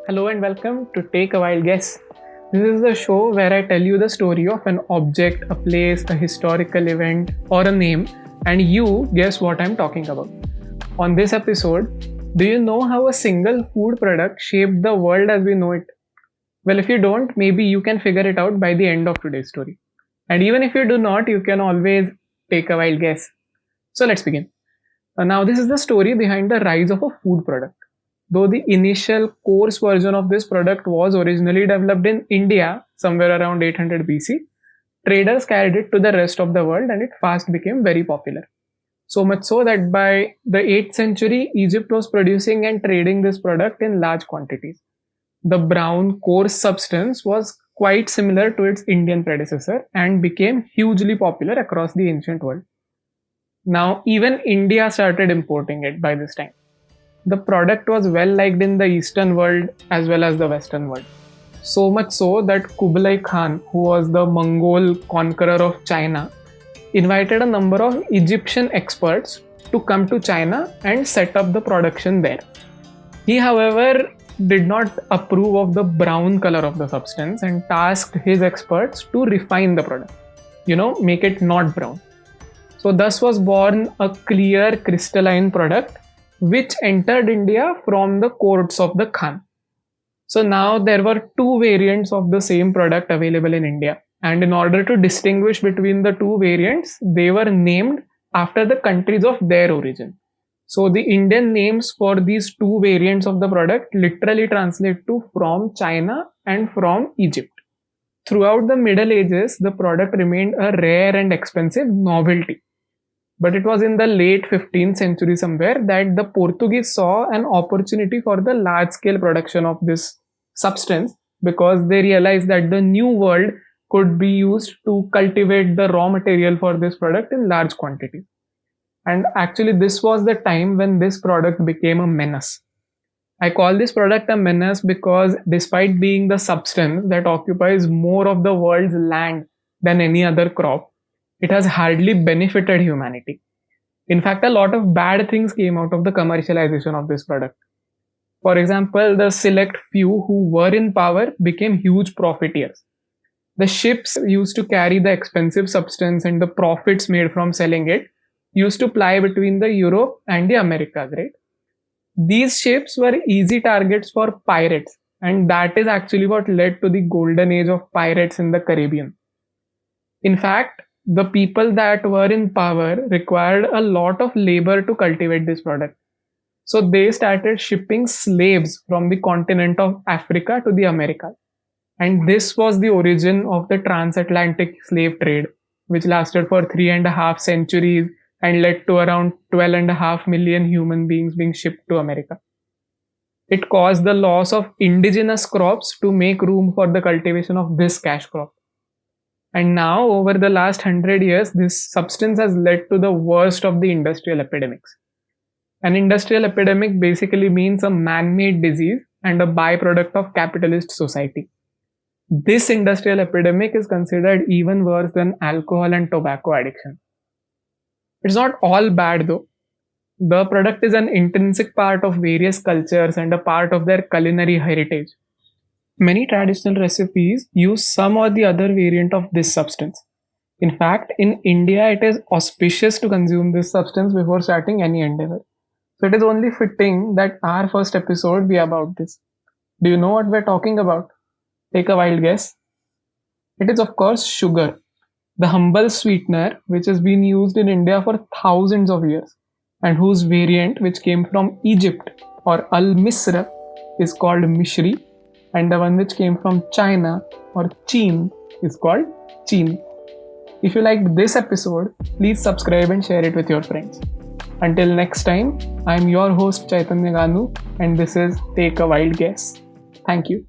Hello and welcome to Take a Wild Guess. This is the show where I tell you the story of an object, a place, a historical event, or a name, and you guess what I'm talking about. On this episode, do you know how a single food product shaped the world as we know it? Well, if you don't, maybe you can figure it out by the end of today's story. And even if you do not, you can always take a wild guess. So let's begin. Now, this is the story behind the rise of a food product. Though the initial coarse version of this product was originally developed in India somewhere around 800 BC, traders carried it to the rest of the world and it fast became very popular. So much so that by the 8th century, Egypt was producing and trading this product in large quantities. The brown, coarse substance was quite similar to its Indian predecessor and became hugely popular across the ancient world. Now, even India started importing it by this time. The product was well liked in the Eastern world as well as the Western world. So much so that Kublai Khan, who was the Mongol conqueror of China, invited a number of Egyptian experts to come to China and set up the production there. He, however, did not approve of the brown color of the substance and tasked his experts to refine the product, make it not brown. So, thus was born a clear crystalline product which entered India from the courts of the Khan. So now there were two variants of the same product available in India. And in order to distinguish between the two variants, they were named after the countries of their origin. So the Indian names for these two variants of the product literally translate to from China and from Egypt. Throughout the Middle Ages, the product remained a rare and expensive novelty. But it was in the late 15th century somewhere that the Portuguese saw an opportunity for the large scale production of this substance because they realized that the new world could be used to cultivate the raw material for this product in large quantities. And actually, this was the time when this product became a menace. I call this product a menace because despite being the substance that occupies more of the world's land than any other crop, it has hardly benefited humanity. In fact, a lot of bad things came out of the commercialization of this product. For example, the select few who were in power became huge profiteers. The ships used to carry the expensive substance and the profits made from selling it used to ply between the Europe and the Americas, right? These ships were easy targets for pirates, and that is actually what led to the golden age of pirates in the Caribbean. In fact, the people that were in power required a lot of labor to cultivate this product. So they started shipping slaves from the continent of Africa to the Americas. And this was the origin of the transatlantic slave trade, which lasted for 3.5 centuries and led to around 12.5 million human beings being shipped to America. It caused the loss of indigenous crops to make room for the cultivation of this cash crop. And now, over the last 100 years, this substance has led to the worst of the industrial epidemics. An industrial epidemic basically means a man-made disease and a byproduct of capitalist society. This industrial epidemic is considered even worse than alcohol and tobacco addiction. It's not all bad though. The product is an intrinsic part of various cultures and a part of their culinary heritage. Many traditional recipes use some or the other variant of this substance. In fact, in India, it is auspicious to consume this substance before starting any endeavor. So it is only fitting that our first episode be about this. Do you know what we're talking about? Take a wild guess. It is, of course, sugar, the humble sweetener which has been used in India for thousands of years and whose variant, which came from Egypt or Al-Misr, is called Mishri, and the one which came from China or Chin is called Chin. If you liked this episode, please subscribe and share it with your friends. Until next time, I am your host Chaitanya Ganu and this is Take a Wild Guess. Thank you.